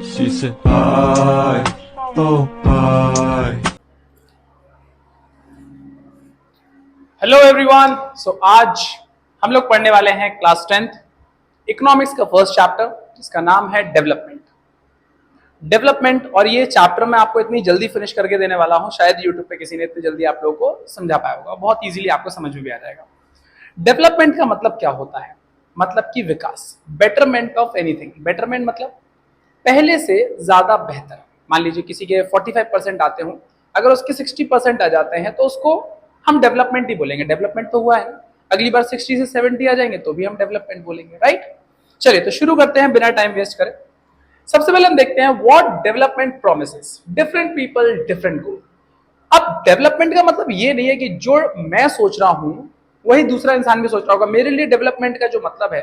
She said bye, oh bye. Hello everyone. So आज हम लोग पढ़ने वाले हैं क्लास 10th इकोनॉमिक्स का फर्स्ट चैप्टर जिसका नाम है डेवलपमेंट। और ये चैप्टर मैं आपको इतनी जल्दी फिनिश करके देने वाला हूं, शायद यूट्यूब पे किसी ने इतनी जल्दी आप लोगों को समझा पाया होगा। बहुत इजीली आपको समझ में भी आ जाएगा। डेवलपमेंट का मतलब क्या होता है? मतलब कि विकास, बेटरमेंट ऑफ एनीथिंग। बेटरमेंट मतलब पहले से ज्यादा बेहतर। मान लीजिए किसी के 45% आते हो, अगर उसके 60% आ जाते हैं तो उसको हम डेवलपमेंट ही बोलेंगे। डेवलपमेंट तो हुआ है ना। अगली बार 60 से 70 आ जाएंगे तो भी हम डेवलपमेंट बोलेंगे, राइट। चलिए तो शुरू करते हैं बिना टाइम वेस्ट करें। सबसे पहले हम देखते हैं what development promises different people different गोल। अब डेवलपमेंट का मतलब ये नहीं है कि जो मैं सोच रहा हूं वही दूसरा इंसान भी सोच रहा होगा। मेरे लिए डेवलपमेंट का जो मतलब है,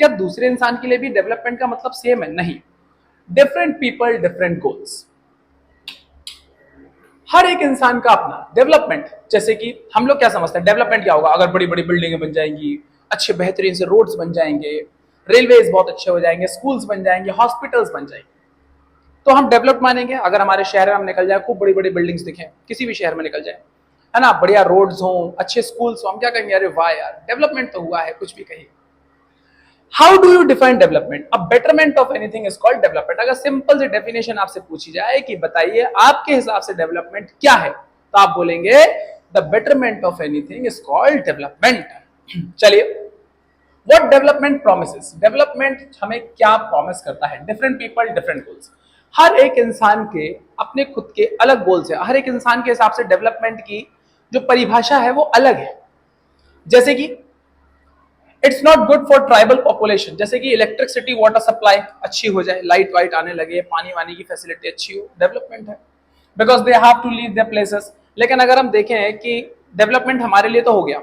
क्या दूसरे इंसान के लिए भी डेवलपमेंट का मतलब सेम है? नहीं। Different people different goals. हर एक इंसान का अपना डेवलपमेंट। जैसे कि हम लोग क्या समझते हैं डेवलपमेंट क्या होगा? अगर बड़ी बड़ी बिल्डिंगें बन जाएंगी, अच्छे बेहतरीन से रोड्स बन जाएंगे, रेलवेज बहुत अच्छे हो जाएंगे, स्कूल्स बन जाएंगे, हॉस्पिटल्स बन जाएंगे, तो हम डेवलप मानेंगे। अगर हमारे शहर में हम निकल जाए, खूब बड़ी बड़ी बिल्डिंग्स दिखें, किसी भी शहर में निकल जाए, है ना, बढ़िया रोड्स हो, अच्छे स्कूल्स हो, हम क्या कहेंगे? अरे वाह यार, डेवलपमेंट तो हुआ है। कुछ भी कहिए। How do you define development? अब betterment of anything is called development. अगर सिंपल सी डेफिनेशन आपसे पूछी जाए कि बताइए आपके हिसाब से डेवलपमेंट क्या है, तो आप बोलेंगे the betterment of anything is called development. चलिए, व्हाट डेवलपमेंट प्रोमिसेस। डेवलपमेंट हमें क्या प्रॉमिस करता है? Different people different goals. हर एक इंसान के अपने खुद के अलग गोल्स है। हर एक इंसान के हिसाब से डेवलपमेंट की जो परिभाषा है वो अलग है। जैसे कि it's not good for tribal population. जैसे कि इलेक्ट्रिसिटी वाटर सप्लाई अच्छी हो जाए, लाइट वाइट आने लगे, पानी वानी की फैसिलिटी अच्छी हो, डेवलपमेंट है। Because they have to leave their places. लेकिन अगर हम देखें कि डेवलपमेंट हमारे लिए तो हो गया,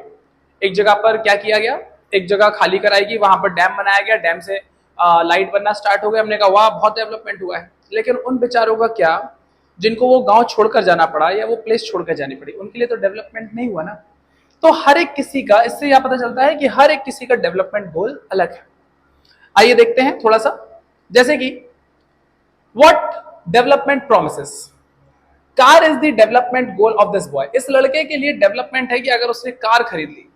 एक जगह पर क्या किया गया, एक जगह खाली कराएगी, वहां पर डैम बनाया गया, डैम से लाइट बनना स्टार्ट हो गया, हमने कहा वाह बहुत डेवलपमेंट हुआ है। लेकिन उन बेचारों का क्या, जिनको वो गांव छोड़कर जाना पड़ा या वो प्लेस छोड़कर जानी पड़ी, उनके लिए तो डेवलपमेंट नहीं हुआ ना। तो हर एक किसी का, इससे यह पता चलता है कि हर एक किसी का डेवलपमेंट गोल अलग है। आइए देखते हैं थोड़ा सा। जैसे कि what development promises. Car is the development goal of this boy. इस लड़के के लिए डेवलपमेंट है कि अगर उसने कार खरीद ली,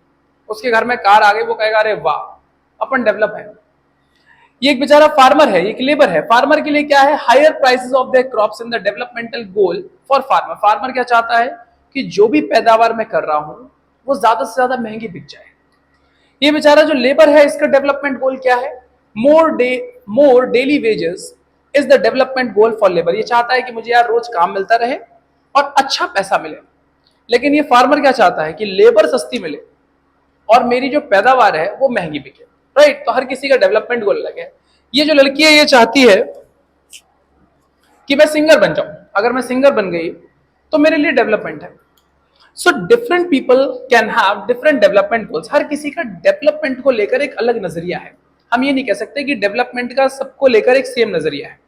उसके घर में कार आ गई, वो कहेगा अरे वाह अपन डेवलप है। ये एक बेचारा फार्मर है, एक लेबर है। फार्मर के लिए क्या है? Higher prices of their crops in the developmental goal for farmer. Farmer क्या चाहता है कि जो भी पैदावार मैं कर रहा हूं वो ज्यादा से ज्यादा महंगी बिक जाए। ये बेचारा जो लेबर है, इसका डेवलपमेंट गोल क्या है? More daily wages is the development goal for labour. ये चाहता है कि मुझे यार रोज काम मिलता रहे और अच्छा पैसा मिले। लेकिन ये फार्मर क्या चाहता है कि लेबर सस्ती मिले और मेरी जो पैदावार है वो महंगी बिके, राइट। तो हर किसी का डेवलपमेंट गोल अलग है। ये जो लड़की है ये चाहती है कि मैं सिंगर बन जाऊं। अगर मैं सिंगर बन गई तो मेरे लिए डेवलपमेंट है। So different people can have different development goals. हर किसी का डेवलपमेंट को लेकर एक अलग नजरिया है। हम ये नहीं कह सकते कि डेवलपमेंट का सबको लेकर एक सेम नजरिया है।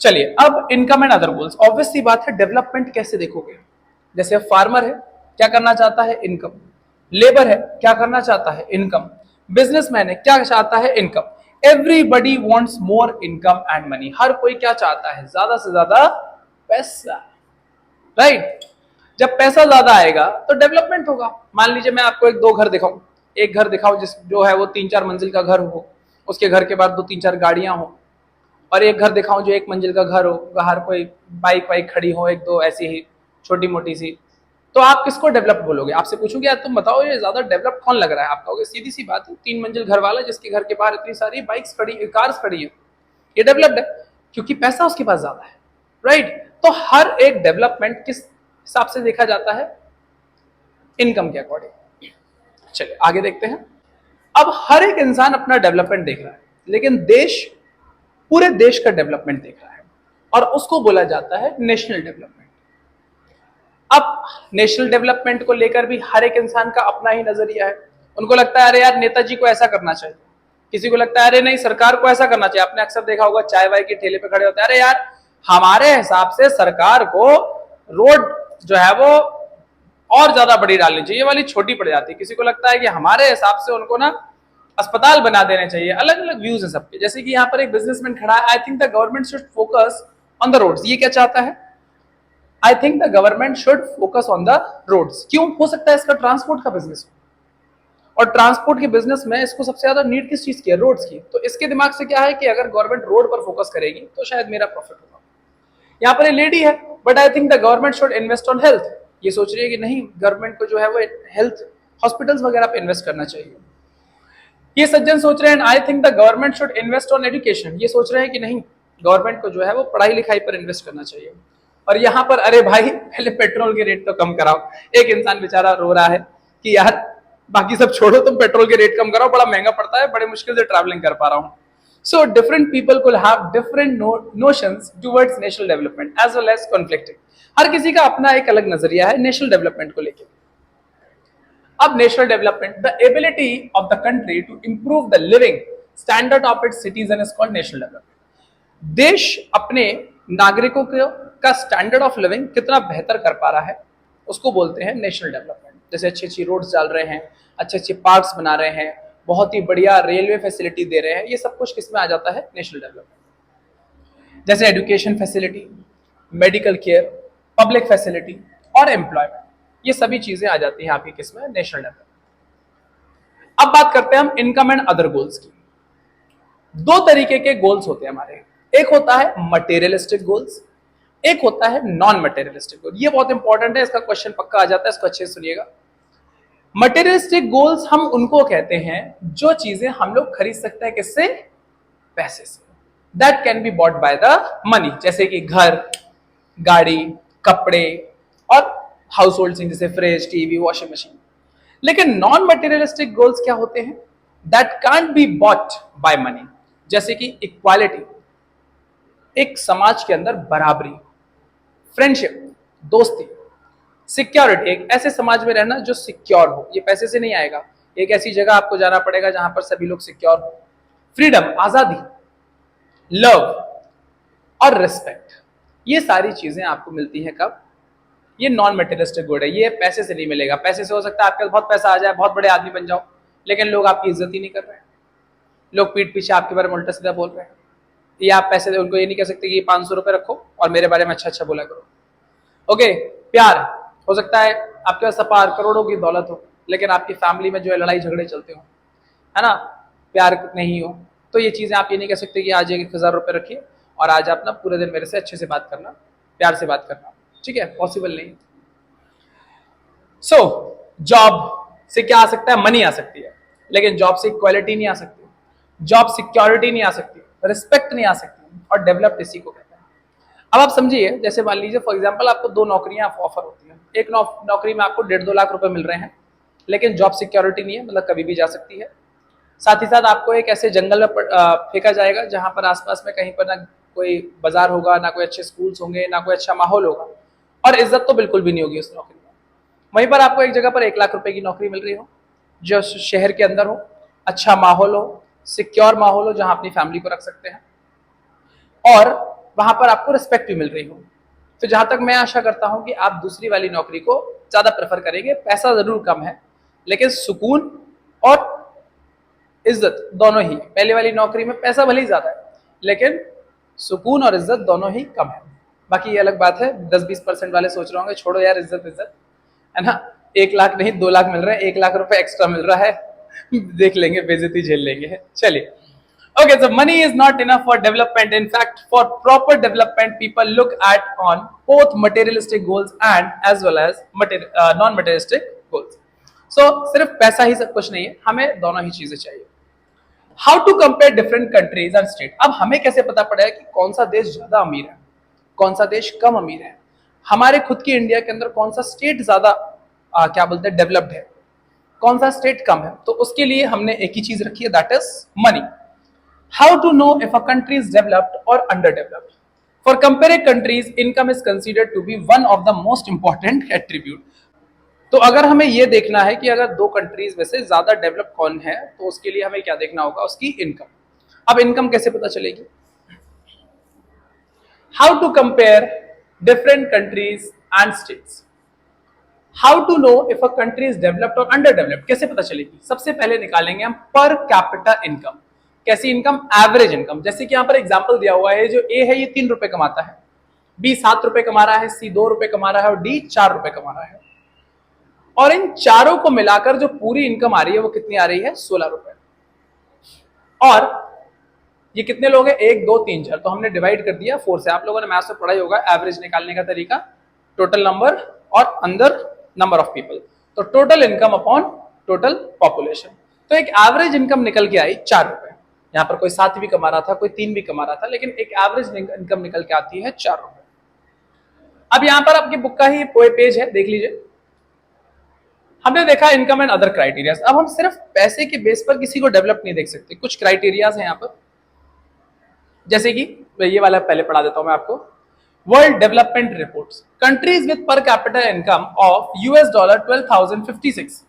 चलिए, अब income and other goals. Obvious सी बात है, डेवलपमेंट कैसे देखोगे? जैसे फार्मर है, क्या करना चाहता है? इनकम। लेबर है, क्या करना चाहता है? इनकम। बिजनेसमैन है, क्या चाहता है? Income. Everybody wants more income and money. हर कोई क्या चाहता है? ज्यादा से ज्यादा पैसा, राइट। जब पैसा ज्यादा आएगा तो डेवलपमेंट होगा। मान लीजिए मैं आपको एक दो घर दिखाऊं, एक घर दिखाओ जिस जो है वो 3-4 मंजिल का घर हो, उसके घर के बाद 2-3-4 गाड़ियां हो, और एक घर दिखाऊं जो 1 मंजिल का घर हो, बाहर कोई बाइक वाइक खड़ी हो, एक दो ऐसी ही छोटी मोटी सी, तो आप किसको डेवलप बोलोगे? आपसे पूछूंगे यार तुम बताओ ये ज्यादा डेवलप कौन लग रहा है? आप कहोगे सीधी सी बात है, 3 मंजिल घर वाला जिसके घर के बाहर इतनी सारी बाइक्स खड़ी, कार्स खड़ी है, ये डेवलप्ड है क्योंकि पैसा उसके पास ज्यादा है, राइट। तो हर एक डेवलपमेंट किस हिसाब से देखा जाता है? इनकम के अकॉर्डिंग। चलिए आगे देखते हैं। अब हर एक इंसान अपना डेवलपमेंट देख रहा है, लेकिन देश पूरे देश का डेवलपमेंट देख रहा है और उसको बोला जाता है नेशनल डेवलपमेंट। अब नेशनल डेवलपमेंट को लेकर भी हर एक इंसान का अपना ही नजरिया है। उनको लगता है अरे यार नेताजी को ऐसा करना चाहिए, किसी को लगता है अरे नहीं सरकार को ऐसा करना चाहिए। आपने अक्सर देखा होगा चाय वाय के ठेले पे खड़े होते हैं, अरे यार हमारे हिसाब से सरकार को रोड जो है वो और ज्यादा बड़ी डालनी चाहिए, ये वाली छोटी पड़ जाती है। किसी को लगता है कि हमारे हिसाब से उनको ना अस्पताल बना देने चाहिए, अलग अलग व्यूज है सबके। जैसे कि यहाँ पर एक बिजनेसमैन खड़ा है, I think the government should focus on the roads. ये क्या चाहता है? I think the government should focus on the roads. क्यों? हो सकता है इसका ट्रांसपोर्ट का बिजनेस हो, और ट्रांसपोर्ट के बिजनेस में इसको सबसे ज्यादा नीड किस चीज की है? रोड्स की। तो इसके दिमाग से क्या है कि अगर गवर्नमेंट रोड पर फोकस करेगी तो शायद मेरा प्रॉफिट होगा। यहाँ पर एक लेडी है, but I think the government should invest on health. ये सोच रही है कि नहीं, गवर्नमेंट को जो है वो हेल्थ हॉस्पिटल्स वगैरह पे इन्वेस्ट करना चाहिए। ये सज्जन सोच रहे हैं आई think the government should invest on education. ये सोच रहे हैं कि नहीं, गवर्नमेंट को जो है वो पढ़ाई लिखाई पर इन्वेस्ट करना चाहिए। और यहाँ पर अरे भाई पहले पेट्रोल के रेट तो कम कराओ। एक इंसान बेचारा रो रहा है कि यार बाकी सब छोड़ो, तुम पेट्रोल के रेट कम कराओ, बड़ा महंगा पड़ता है, बड़े मुश्किल से ट्रैवलिंग कर पा रहा हूँ। So different people could have different notions towards national development as well as conflicting. हर किसी का अपना एक अलग नजरिया है नेशनल डेवलपमेंट को लेकर। अब national development, the ability of the country to improve the living standard of its citizen is called national development. देश अपने नागरिकों का स्टैंडर्ड ऑफ लिविंग कितना बेहतर कर पा रहा है, उसको बोलते हैं नेशनल डेवलपमेंट। जैसे अच्छी अच्छी रोड्स डाल रहे हैं, अच्छे अच्छे पार्क्स बना रहे हैं, बहुत ही बढ़िया रेलवे फैसिलिटी दे रहे हैं, ये सब कुछ किसमें आ जाता है? National development. जैसे education facility, medical care, public facility और एम्प्लॉयमेंट, ये सभी चीजें आ जाती हैं आपकी किसमें? National development. अब बात करते हैं हम इनकम एंड अदर गोल्स की। दो तरीके के गोल्स होते हैं हमारे, एक होता है मटेरियलिस्टिक गोल्स, एक होता है नॉन मटेरियलिस्टिक गोल। ये बहुत इंपॉर्टेंट है, इसका क्वेश्चन पक्का आ जाता है, इसको अच्छे से सुनिएगा। मटेरियलिस्टिक गोल्स हम उनको कहते हैं जो चीजें हम लोग खरीद सकते हैं, किससे? पैसे से। That can be bought by the money, जैसे कि घर, गाड़ी, कपड़े और हाउस होल्ड थिंग जैसे फ्रिज, टीवी, वॉशिंग मशीन। लेकिन नॉन मटेरियलिस्टिक गोल्स क्या होते हैं? That can't be bought by money, जैसे कि इक्वालिटी, एक समाज के अंदर बराबरी, फ्रेंडशिप, दोस्ती, सिक्योरिटी, एक ऐसे समाज में रहना जो सिक्योर हो। ये पैसे से नहीं आएगा, एक ऐसी जगह आपको जाना पड़ेगा जहां पर सभी लोग सिक्योर हो। फ्रीडम, आजादी, लव और रिस्पेक्ट, ये सारी चीजें आपको मिलती हैं कब? ये नॉन मटेरियलिस्टिक गुड है, ये पैसे से नहीं मिलेगा। पैसे से हो सकता है आपके पास बहुत पैसा आ जाए, बहुत बड़े आदमी बन जाओ, लेकिन लोग आपकी इज्जत ही नहीं कर रहे हैं, लोग पीठ पीछे आपके बारे में उल्टा सीधा बोल रहे हैं। या आप पैसे दे, उनको ये नहीं कह सकते कि 500 रुपए रखो और मेरे बारे में अच्छा अच्छा बोला करो। ओके, प्यार, हो सकता है आपके पास अपार करोड़ों की दौलत हो, लेकिन आपकी फैमिली में जो है लड़ाई झगड़े चलते हो, है ना, प्यार नहीं हो, तो ये चीजें आप ये नहीं कह सकते कि आज 1000 रुपए रखिए और आज आप ना पूरे दिन मेरे से अच्छे से बात करना, प्यार से बात करना, ठीक है, पॉसिबल नहीं। सो जॉब से क्या आ सकता है? मनी आ सकती है, लेकिन जॉब से इक्वालिटी नहीं आ सकती, जॉब सिक्योरिटी नहीं आ सकती, रिस्पेक्ट नहीं आ सकती, और डेवलप्ड इसी को कहते हैं। अब आप समझिए, जैसे मान लीजिए फॉर एग्जांपल आपको दो नौकरियां ऑफर होती हैं, एक नौकरी में आपको 1.5-2 लाख रुपए मिल रहे हैं, लेकिन जॉब सिक्योरिटी नहीं है, मतलब कभी भी जा सकती है। साथ ही साथ आपको एक ऐसे जंगल में फेंका जाएगा जहां पर आसपास में कहीं पर ना कोई बाजार होगा, ना कोई अच्छे स्कूल्स होंगे, ना कोई अच्छा माहौल होगा, और इज्जत तो बिल्कुल भी नहीं होगी उस नौकरी में। वहीं पर आपको एक जगह पर 1 लाख रुपए की नौकरी मिल रही हो, जो शहर के अंदर हो, अच्छा माहौल हो, सिक्योर माहौल हो, जहां अपनी फैमिली को रख सकते हैं, और वहां पर आपको रिस्पेक्ट भी मिल रही हो। तो जहां तक मैं आशा करता हूं कि आप दूसरी वाली नौकरी को ज्यादा प्रेफर करेंगे। पैसा जरूर कम है, लेकिन सुकून और इज्जत दोनों ही। पहले वाली नौकरी में पैसा भले ही ज्यादा है, लेकिन सुकून और इज्जत दोनों ही कम है। बाकी ये अलग बात है, 10-20% वाले सोच रहे होंगे छोड़ो यार, इज्जत इज्जत है ना, 1 लाख नहीं 2 लाख मिल रहे हैं, 1 लाख रुपए एक्स्ट्रा मिल रहा है, देख लेंगे, बेइज्जती झेल लेंगे। चलिए, okay, so money is not enough for development. In fact, for proper development, people look at on both materialistic goals and as well as non-materialistic goals. So सिर्फ पैसा ही सब कुछ नहीं है, हमें दोनों ही चीजें चाहिए। How to compare different countries and state? अब हमें कैसे पता पड़ेगा कि कौन सा देश ज्यादा अमीर है, कौन सा देश कम अमीर है? हमारे खुद की इंडिया के अंदर कौन सा स्टेट ज्यादा क्या बोलते हैं डेवलप्ड है, कौन सा स्टेट कम है? तो उसके लिए हमने एक ही चीज रखी है, that is money. How to know if a country is developed or underdeveloped? For comparing countries, income is considered to be one of the most important attribute. तो अगर हमें यह देखना है कि अगर दो कंट्रीज में से ज्यादा डेवलप कौन है, तो उसके लिए हमें क्या देखना होगा? उसकी इनकम। अब इनकम कैसे पता चलेगी? How to compare different countries and states? How to know if a country is developed और अंडर डेवलप्ड, कैसे पता चलेगी? सबसे पहले निकालेंगे हम पर कैपिटा इनकम। कैसी इनकम? Average income. जैसे कि यहाँ पर एग्जांपल दिया हुआ है, जो ए है ये 3 रुपए कमाता है, बी 7 रुपए कमा रहा है, सी 2 रुपए कमा रहा है और डी 4 रुपए कमा रहा है। और इन चारों को मिलाकर जो पूरी इनकम आ रही है वो कितनी आ रही है? 16 रुपए। और ये कितने लोग हैं? 1 2 3 4, तो हमने डिवाइड कर दिया 4 से। आप लोगों ने मैथ्स में पढ़ा ही होगा एवरेज निकालने का तरीका, टोटल नंबर और अंदर नंबर ऑफ पीपल, तो total income upon total population. तो एक एवरेज इनकम निकल के आई 4 रुपए। यहाँ पर कोई 7 भी कमा रहा था, कोई 3 भी कमा रहा था, लेकिन एक एवरेज इनकम निकल के आती है 4 रुपए। अब यहाँ पर आपकी बुक का ही पेज है, देख लीजिए। हमने देखा इनकम एंड अदर क्राइटेरियाज। अब हम सिर्फ पैसे के बेस पर किसी को डेवलप नहीं देख सकते, कुछ क्राइटेरियाज हैं यहाँ पर। जैसे कि ये वाला पहले पढ़ा देता हूं मैं आपको। World development reports, countries with per capita income of $12,056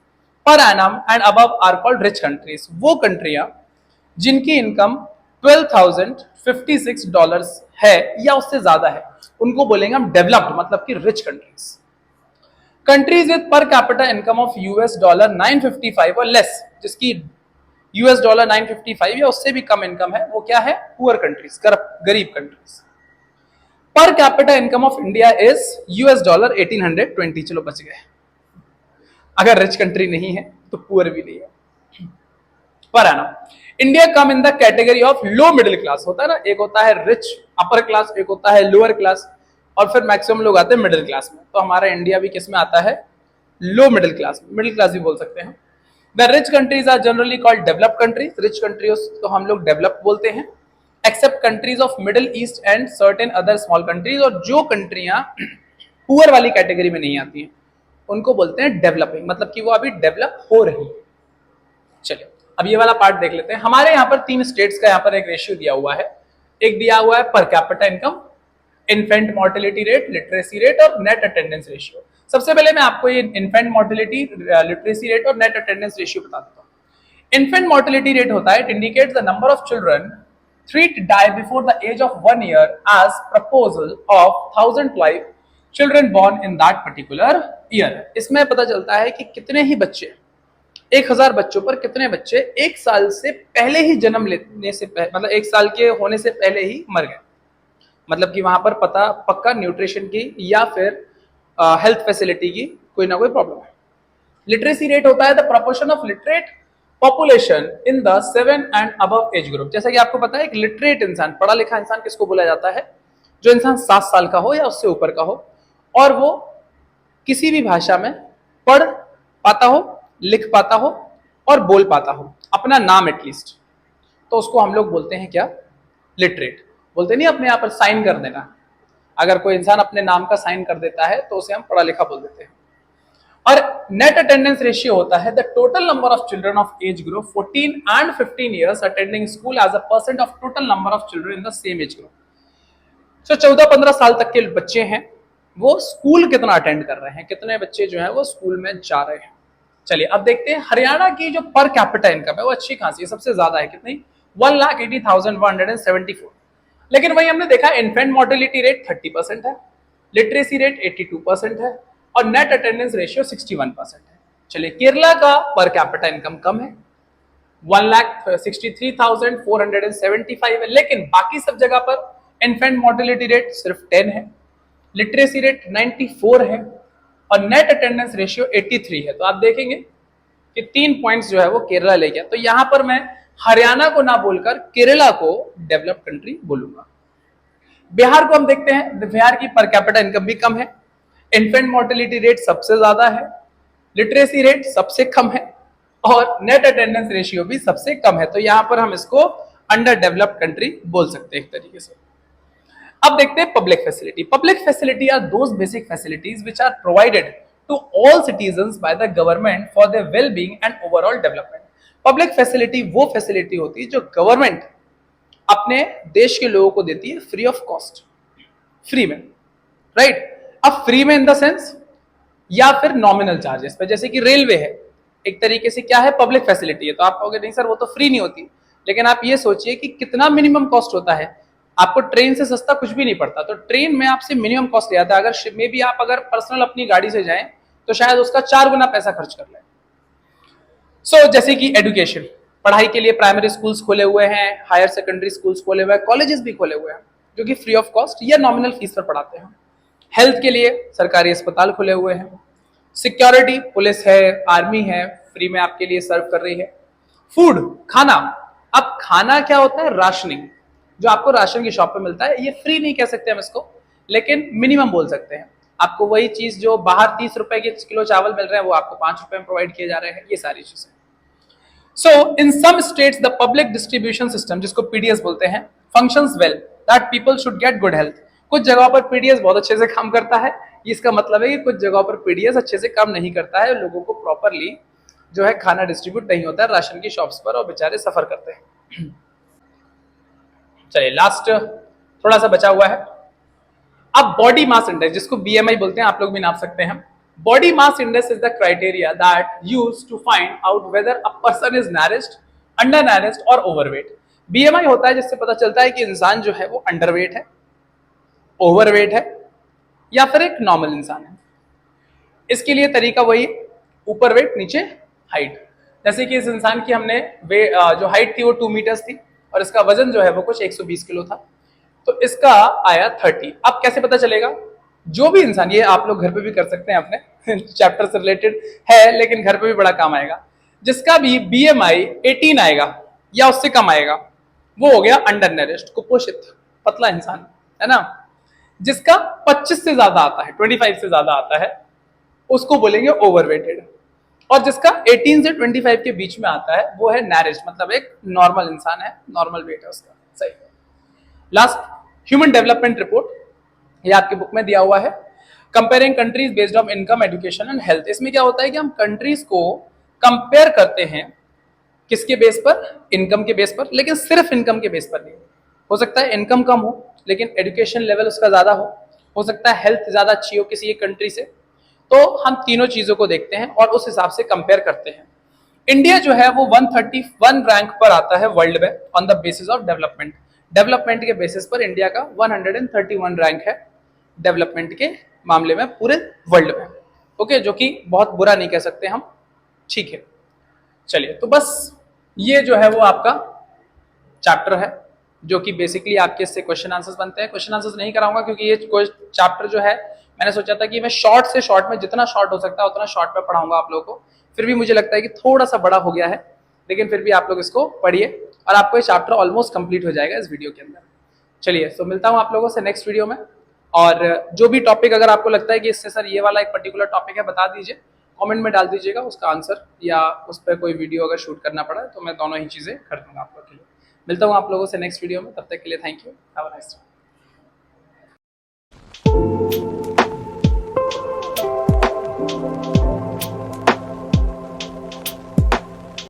per annum and above are called rich countries. वो कंट्रियां जिनकी इनकम $12,056 है या उससे ज्यादा है, उनको बोलेंगे हम डेवलप्ड, मतलब कि rich countries. Countries with per capita income of $955 और लेस, जिसकी $955 या उससे भी कम इनकम है, वो क्या है? पुअर कंट्रीज, गरीब कंट्रीज। पर capita income of India is $1820, चलो बच गए। अगर रिच कंट्री नहीं है तो पुअर भी नहीं है। Per annum India come in the category of low middle class. होता है ना, एक होता है रिच अपर क्लास, एक होता है लोअर क्लास, और फिर मैक्सिमम लोग आते हैं मिडिल क्लास में। तो हमारा इंडिया भी किस में आता है? Low middle class, middle class भी बोल सकते हैं। The rich countries are generally called developed countries. Rich countries को हम लोग developed बोलते हैं, except countries of Middle East and certain other small countries। और जो कंट्रियां पुअर वाली कैटेगरी में नहीं आती हैं, उनको बोलते हैं डेवलपिंग, मतलब कि वो अभी डेवलप हो रही है। चलिए अब ये वाला पार्ट देख लेते हैं। हमारे यहाँ पर 3 स्टेट्स का यहाँ पर एक रेशियो दिया हुआ है। एक दिया हुआ है पर capita income, infant mortality rate, literacy rate और नेट अटेंडेंस रेशियो। सबसे पहले मैं आपको ये इन्फेंट मोर्टेलिटी, लिटरेसी रेट और नेट अटेंडेंस रेशियो बता देता हूँ। इन्फेंट मोर्टेलिटी रेट होता है, it indicates the number of children treat die before the age of 1 year as proposal of 1000 life children born in that particular year। इसमें पता चलता है कि कितने ही बच्चे, 1000 बच्चों पर कितने बच्चे 1 साल से पहले ही जन्म लेने से मतलब 1 साल के होने से पहले ही मर गए। मतलब कि वहां पर पता पक्का न्यूट्रिशन की या फिर हेल्थ फैसिलिटी की कोई ना कोई प्रॉब्लम है। लिटरेसी रेट होता है the proportion of literate population in the 7 and above age group. जैसा कि आपको पता है, एक लिटरेट इंसान, पढ़ा लिखा इंसान किसको बोला जाता है? जो इंसान 7 साल का हो या उससे ऊपर का हो, और वो किसी भी भाषा में पढ़ पाता हो, लिख पाता हो और बोल पाता हो, अपना नाम एटलीस्ट, तो उसको हम लोग बोलते हैं क्या? लिटरेट। बोलते नहीं अपने यहाँ पर साइन कर देना, अगर कोई इंसान अपने नाम का साइन कर देता है तो उसे हम पढ़ा लिखा बोल देते हैं। और नेट अटेंडेंस रेशियो होता है the total number of children of age group 14 and 15 years attending school as a percent of total number of children in the same age group. So 14-15 साल तक के बच्चे हैं, वो स्कूल कितना अटेंड कर रहे हैं, कितने बच्चे जो है वो स्कूल में जा रहे हैं। चलिए अब देखते हैं हरियाणा की जो पर कैपिटा इनकम है वो अच्छी खासी है, सबसे ज्यादा है, कितनी? 1,80,174। लेकिन वही हमने देखा इन्फेंट मोर्टेलिटी रेट 30% है, लिटरेसी रेट 82% है और नेट अटेंडेंस रेशियो 61% है। चलिए केरला का पर कैपिटा इनकम कम है, 1,63,475 है, लेकिन बाकी सब जगह पर इन्फेंट मोर्टेलिटी रेट सिर्फ 10 है, लिटरेसी रेट 94 है और नेट अटेंडेंस रेशियो 83 है। तो आप देखेंगे कि 3 पॉइंट्स जो है वो केरला ले गया। तो यहां पर मैं हरियाणा को ना बोलकर केरला को डेवलप्ड कंट्री बोलूंगा। बिहार को हम देखते हैं, बिहार की पर कैपिटा इनकम भी कम है, इन्फेंट मोर्टेलिटी रेट सबसे ज्यादा है, लिटरेसी रेट सबसे कम है और नेट अटेंडेंस रेशियो भी सबसे कम है। तो यहां पर हम इसको अंडर डेवलप्ड कंट्री बोल सकते हैं एक तरीके से। अब देखते हैं public facility. Public facility are those basic facilities which are provided to all citizens by the government for their well being and overall development. Public facility वो फैसिलिटी होती है जो गवर्नमेंट अपने देश के लोगों को देती है फ्री ऑफ कॉस्ट, फ्री में, राइट? अब फ्री में इन द सेंस या फिर नॉमिनल चार्जेस पे, जैसे कि रेलवे है, एक तरीके से क्या है? पब्लिक फैसिलिटी है। तो आप कहोगे नहीं सर वो तो फ्री नहीं होती, लेकिन आप ये सोचिए कि कितना मिनिमम कॉस्ट होता है। आपको ट्रेन से सस्ता कुछ भी नहीं पड़ता, तो ट्रेन में आपसे मिनिमम कॉस्ट ले आता है। अगर मे बी आप अगर पर्सनल अपनी गाड़ी से जाएं तो शायद उसका 4 गुना पैसा खर्च कर ले। सो जैसे कि एजुकेशन, पढ़ाई के लिए प्राइमरी स्कूल्स खोले हुए हैं, हायर सेकेंडरी स्कूल्स खोले हुए हैं, कॉलेजेस भी खोले हुए हैं जो कि फ्री ऑफ कॉस्ट या नॉमिनल फीस पर पढ़ाते हैं। हेल्थ के लिए सरकारी अस्पताल खुले हुए हैं। सिक्योरिटी, पुलिस है, आर्मी है, फ्री में आपके लिए सर्व कर रही है। फूड, खाना, अब खाना क्या होता है, राशनिंग, जो आपको राशन की शॉप पे मिलता है, ये फ्री नहीं कह सकते हम इसको, लेकिन मिनिमम बोल सकते हैं। आपको वही चीज जो बाहर 30 रुपए के किलो चावल मिल रहे हैं वो आपको 5 रुपए में प्रोवाइड किए जा रहे हैं, ये सारी चीजें। So in some states the public distribution system, जिसको पीडीएस बोलते हैं, functions well that people should get good health. कुछ जगहों पर पीडीएस बहुत अच्छे से काम करता है, इसका मतलब है कि कुछ जगहों पर पीडीएस अच्छे से काम नहीं करता है, लोगों को प्रॉपरली जो है खाना डिस्ट्रीब्यूट नहीं होता है राशन की शॉप्स पर और बेचारे सफर करते हैं। चलिए लास्ट थोड़ा सा बचा हुआ है। अब बॉडी मास इंडेक्स, जिसको बीएमआई बोलते हैं, आप लोग भी नाप सकते हैं। Body mass index is the criteria that used to find out whether a person is nourished, undernourished और ओवरवेट। बीएमआई होता है जिससे पता चलता है कि इंसान जो है वो अंडरवेट है, ओवरवेट है या फिर एक नॉर्मल इंसान है। इसके लिए तरीका वही, ऊपर वेट नीचे हाइट। जैसे कि इस इंसान की हमने जो हाइट थी वो 2 मीटर्स थी और इसका वजन जो है वो कुछ 120 किलो था, तो इसका आया 30। अब कैसे पता चलेगा? जो भी इंसान, ये आप लोग घर पे भी कर सकते हैं अपने चैप्टर से रिलेटेड है लेकिन घर पे भी बड़ा काम आएगा, जिसका भी बीएमआई 18 आएगा या उससे कम आएगा वो हो गया अंडर नरिश्ड, कुपोषित, पतला इंसान, है ना। जिसका 25 से ज्यादा आता है, 25 से ज्यादा आता है, उसको बोलेंगे ओवरवेटेड। और जिसका 18 से 25 के बीच में आता है वो है नरिश्ड, मतलब एक नॉर्मल इंसान है, नॉर्मल वेट है उसका। सही। लास्ट, ह्यूमन डेवलपमेंट रिपोर्ट, ये आपके बुक में दिया हुआ है, comparing countries based on income, education and health. इसमें क्या होता है कि हम कंट्रीज को कंपेयर करते हैं, किसके बेस पर? इनकम के बेस पर, लेकिन सिर्फ इनकम के बेस पर नहीं। हो सकता है इनकम कम हो लेकिन एजुकेशन लेवल उसका ज्यादा हो सकता है हेल्थ ज्यादा अच्छी हो किसी एक कंट्री से। तो हम तीनों चीजों को देखते हैं और उस हिसाब से कंपेयर करते हैं। इंडिया जो है वो 131 रैंक पर आता है वर्ल्ड में on the basis of development. Development के बेसिस पर इंडिया का 131 रैंक है डेवलपमेंट के मामले में पूरे वर्ल्ड में। ओके, जो कि बहुत बुरा नहीं कह सकते हम, ठीक है। चलिए, तो बस ये जो है वो आपका चैप्टर है जो कि बेसिकली आपके इससे क्वेश्चन आंसर्स बनते हैं। क्वेश्चन आंसर्स नहीं कराऊंगा क्योंकि ये चैप्टर जो है मैंने सोचा था कि मैं शॉर्ट से शॉर्ट में, जितना शॉर्ट हो सकता है उतना शॉर्ट में पढ़ाऊंगा आप लोगों को। फिर भी मुझे लगता है कि थोड़ा सा बड़ा हो गया है, लेकिन फिर भी आप लोग इसको पढ़िए और आपको ये चैप्टर ऑलमोस्ट कंप्लीट हो जाएगा इस वीडियो के अंदर। चलिए, तो मिलता हूं आप लोगों से नेक्स्ट वीडियो में। और जो भी टॉपिक अगर आपको लगता है कि इससे सर ये वाला एक पर्टिकुलर टॉपिक है, बता दीजिए, कमेंट में डाल दीजिएगा उसका आंसर, या उस पर कोई वीडियो अगर शूट करना पड़ा तो मैं दोनों ही चीज़ें कर दूंगा आप लोग के लिए। मिलता हूँ आप लोगों से नेक्स्ट वीडियो में, तब तक के लिए thank you, have a nice day.